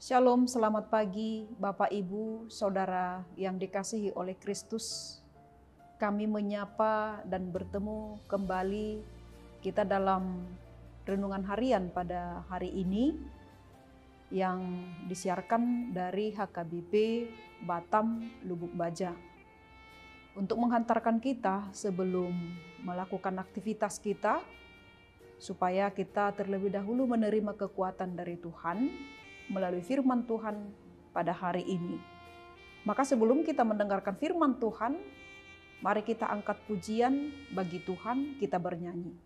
Shalom, selamat pagi Bapak Ibu, Saudara yang dikasihi oleh Kristus. Kami menyapa dan bertemu kembali kita dalam renungan harian pada hari ini yang disiarkan dari HKBP Batam, Lubuk Baja. Untuk menghantarkan kita sebelum melakukan aktivitas kita, supaya kita terlebih dahulu menerima kekuatan dari Tuhan melalui firman Tuhan pada hari ini. Maka sebelum kita mendengarkan firman Tuhan, mari kita angkat pujian bagi Tuhan, kita bernyanyi.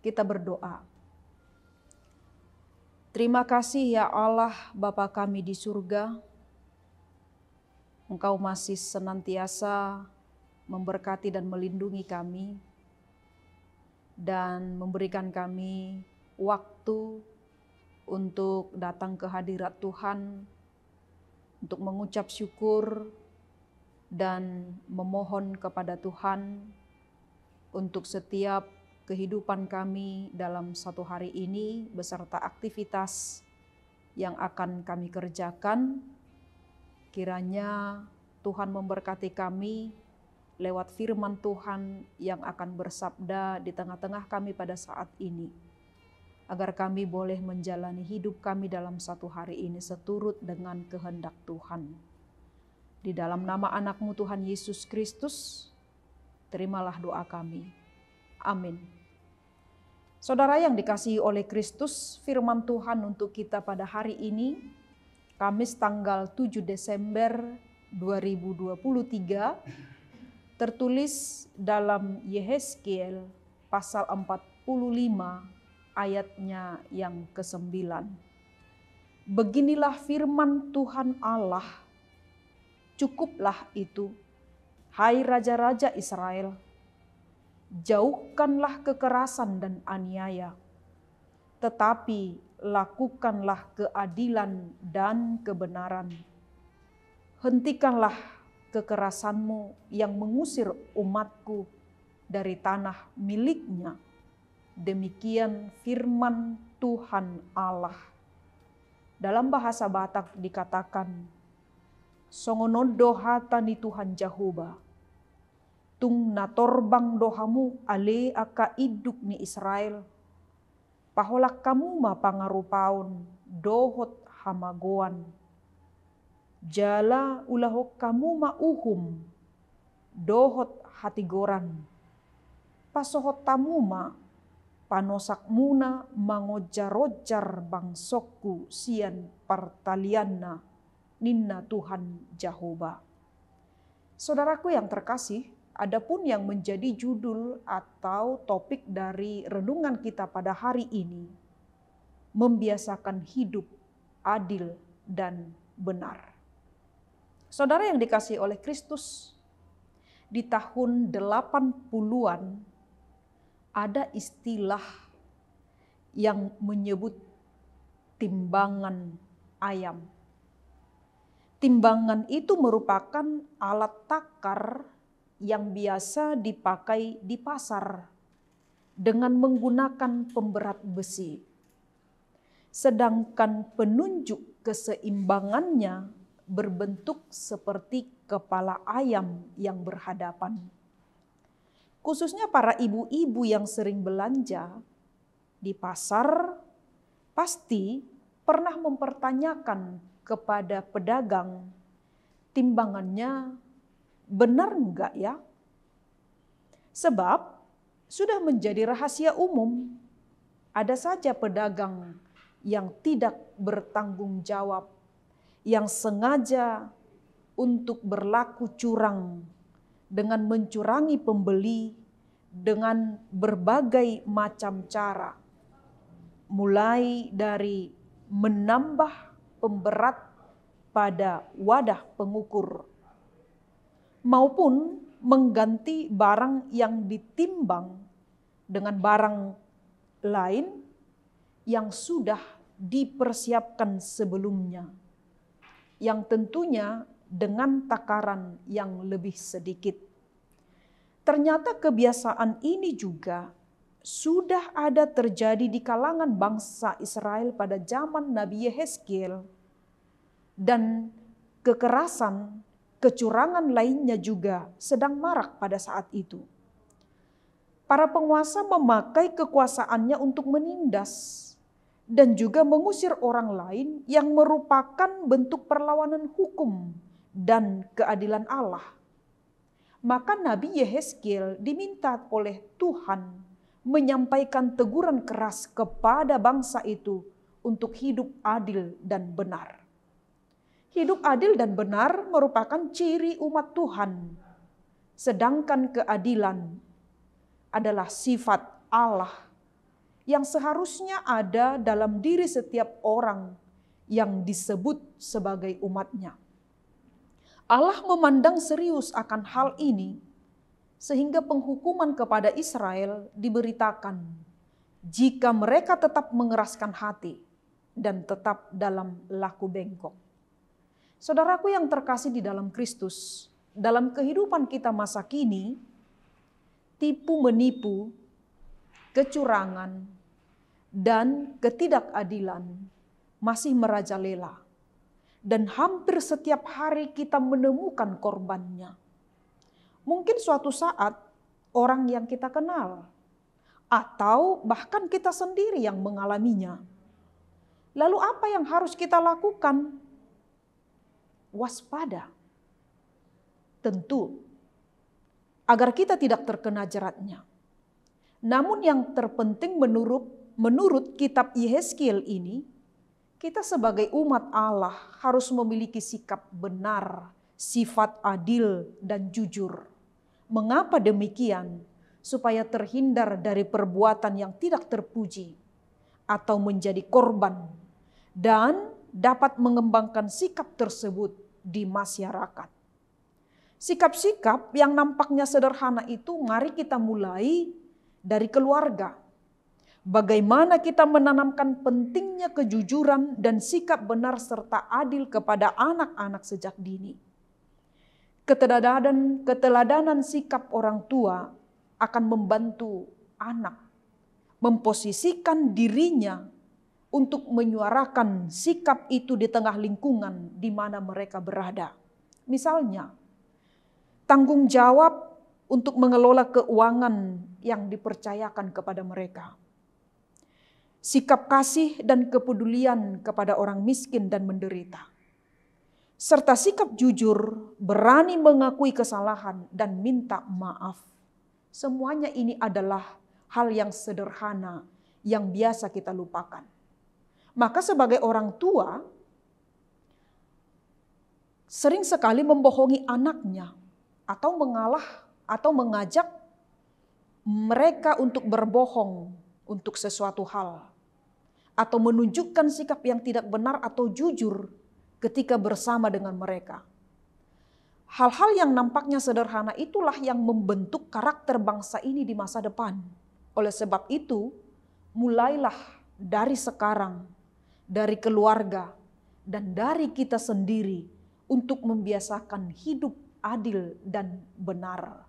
Kita berdoa. Terima kasih ya Allah Bapa kami di surga. Engkau masih senantiasa memberkati dan melindungi kami dan memberikan kami waktu untuk datang ke hadirat Tuhan, untuk mengucap syukur dan memohon kepada Tuhan untuk setiap kehidupan kami dalam satu hari ini beserta aktivitas yang akan kami kerjakan. Kiranya Tuhan memberkati kami lewat firman Tuhan yang akan bersabda di tengah-tengah kami pada saat ini, agar kami boleh menjalani hidup kami dalam satu hari ini seturut dengan kehendak Tuhan. Di dalam nama anak-Mu Tuhan Yesus Kristus, terimalah doa kami. Amin. Saudara yang dikasihi oleh Kristus, firman Tuhan untuk kita pada hari ini, Kamis tanggal 7 Desember 2023, tertulis dalam Yehezkiel pasal 45 ayatnya yang ke-9. Beginilah firman Tuhan Allah, cukuplah itu, hai raja-raja Israel. Jauhkanlah kekerasan dan aniaya, tetapi lakukanlah keadilan dan kebenaran. Hentikanlah kekerasanmu yang mengusir umatku dari tanah miliknya. Demikian firman Tuhan Allah. Dalam bahasa Batak dikatakan, songono doha tani Tuhan Jehovah. Tung natorbang dohamu ale aka iduk ni Israel. Paholak kamu ma pangarupaon dohot hamagoan. Jala ulahok kamu ma uhum dohot hatigoran. Pasohot tamu ma panosak muna mangojar-ojar bangsokku sian partalianna ninna Tuhan Jehovah. Saudaraku yang terkasih, adapun yang menjadi judul atau topik dari renungan kita pada hari ini, membiasakan hidup adil dan benar. Saudara yang dikasihi oleh Kristus, di tahun 80-an ada istilah yang menyebut timbangan ayam. Timbangan itu merupakan alat takar yang biasa dipakai di pasar dengan menggunakan pemberat besi. Sedangkan penunjuk keseimbangannya berbentuk seperti kepala ayam yang berhadapan. Khususnya para ibu-ibu yang sering belanja, di pasar pasti pernah mempertanyakan kepada pedagang, timbangannya benar enggak ya? Sebab sudah menjadi rahasia umum, ada saja pedagang yang tidak bertanggung jawab, yang sengaja untuk berlaku curang dengan mencurangi pembeli dengan berbagai macam cara. Mulai dari menambah pemberat pada wadah pengukur, maupun mengganti barang yang ditimbang dengan barang lain yang sudah dipersiapkan sebelumnya, yang tentunya dengan takaran yang lebih sedikit. Ternyata kebiasaan ini juga sudah ada terjadi di kalangan bangsa Israel pada zaman Nabi Yehezkiel, dan kekerasan, kecurangan lainnya juga sedang marak pada saat itu. Para penguasa memakai kekuasaannya untuk menindas dan juga mengusir orang lain yang merupakan bentuk perlawanan hukum dan keadilan Allah. Maka Nabi Yehezkiel diminta oleh Tuhan menyampaikan teguran keras kepada bangsa itu untuk hidup adil dan benar. Hidup adil dan benar merupakan ciri umat Tuhan, sedangkan keadilan adalah sifat Allah yang seharusnya ada dalam diri setiap orang yang disebut sebagai umatnya. Allah memandang serius akan hal ini sehingga penghukuman kepada Israel diberitakan jika mereka tetap mengeraskan hati dan tetap dalam laku bengkok. Saudaraku yang terkasih di dalam Kristus, dalam kehidupan kita masa kini, tipu menipu, kecurangan, dan ketidakadilan masih merajalela. Dan hampir setiap hari kita menemukan korbannya. Mungkin suatu saat orang yang kita kenal, atau bahkan kita sendiri yang mengalaminya. Lalu apa yang harus kita lakukan? Waspada. Tentu, agar kita tidak terkena jeratnya. Namun yang terpenting menurut kitab Yehezkiel ini, kita sebagai umat Allah harus memiliki sikap benar, sifat adil dan jujur. Mengapa demikian? Supaya terhindar dari perbuatan yang tidak terpuji atau menjadi korban dan dapat mengembangkan sikap tersebut di masyarakat. Sikap-sikap yang nampaknya sederhana itu mari kita mulai dari keluarga. Bagaimana kita menanamkan pentingnya kejujuran dan sikap benar serta adil kepada anak-anak sejak dini. Keteladanan sikap orang tua akan membantu anak memposisikan dirinya untuk menyuarakan sikap itu di tengah lingkungan di mana mereka berada. Misalnya, tanggung jawab untuk mengelola keuangan yang dipercayakan kepada mereka. Sikap kasih dan kepedulian kepada orang miskin dan menderita. Serta sikap jujur, berani mengakui kesalahan dan minta maaf. Semuanya ini adalah hal yang sederhana yang biasa kita lupakan. Maka sebagai orang tua, sering sekali membohongi anaknya atau mengalah atau mengajak mereka untuk berbohong untuk sesuatu hal. Atau menunjukkan sikap yang tidak benar atau jujur ketika bersama dengan mereka. Hal-hal yang nampaknya sederhana itulah yang membentuk karakter bangsa ini di masa depan. Oleh sebab itu, mulailah dari sekarang, dari keluarga, dan dari kita sendiri untuk membiasakan hidup adil dan benar.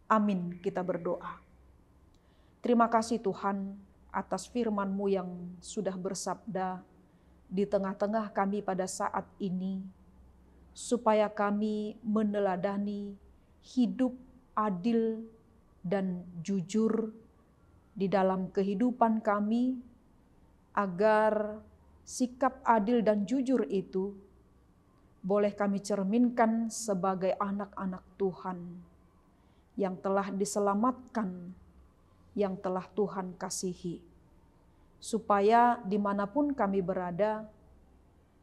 Amin, kita berdoa. Terima kasih Tuhan atas firman-Mu yang sudah bersabda di tengah-tengah kami pada saat ini, supaya kami meneladani hidup adil dan jujur di dalam kehidupan kami, agar sikap adil dan jujur itu boleh kami cerminkan sebagai anak-anak Tuhan yang telah diselamatkan, yang telah Tuhan kasihi. Supaya dimanapun kami berada,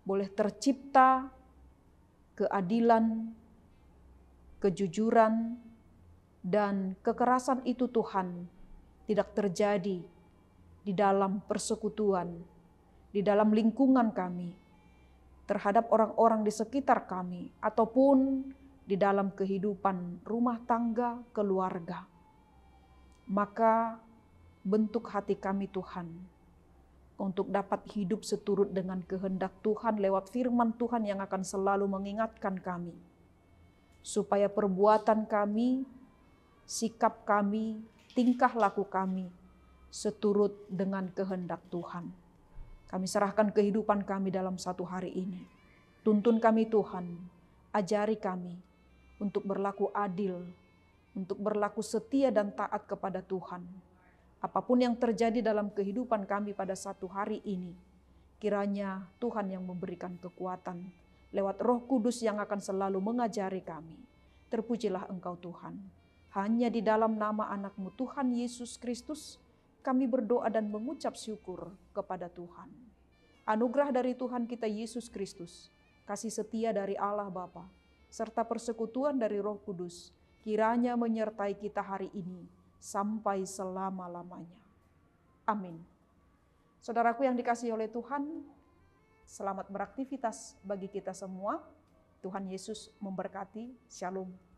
boleh tercipta keadilan, kejujuran, dan kekerasan itu Tuhan tidak terjadi di dalam persekutuan, di dalam lingkungan kami, terhadap orang-orang di sekitar kami, ataupun di dalam kehidupan rumah tangga, keluarga. Maka bentuk hati kami Tuhan, untuk dapat hidup seturut dengan kehendak Tuhan lewat firman Tuhan yang akan selalu mengingatkan kami. Supaya perbuatan kami, sikap kami, tingkah laku kami seturut dengan kehendak Tuhan. Kami serahkan kehidupan kami dalam satu hari ini. Tuntun kami Tuhan, ajari kami untuk berlaku adil, untuk berlaku setia dan taat kepada Tuhan. Apapun yang terjadi dalam kehidupan kami pada satu hari ini, kiranya Tuhan yang memberikan kekuatan lewat Roh Kudus yang akan selalu mengajari kami. Terpujilah Engkau Tuhan. Hanya di dalam nama anak-Mu Tuhan Yesus Kristus, kami berdoa dan mengucap syukur kepada Tuhan. Anugerah dari Tuhan kita Yesus Kristus, kasih setia dari Allah Bapa, serta persekutuan dari Roh Kudus, kiranya menyertai kita hari ini sampai selama-lamanya. Amin. Saudaraku yang dikasihi oleh Tuhan, selamat beraktivitas bagi kita semua. Tuhan Yesus memberkati. Shalom.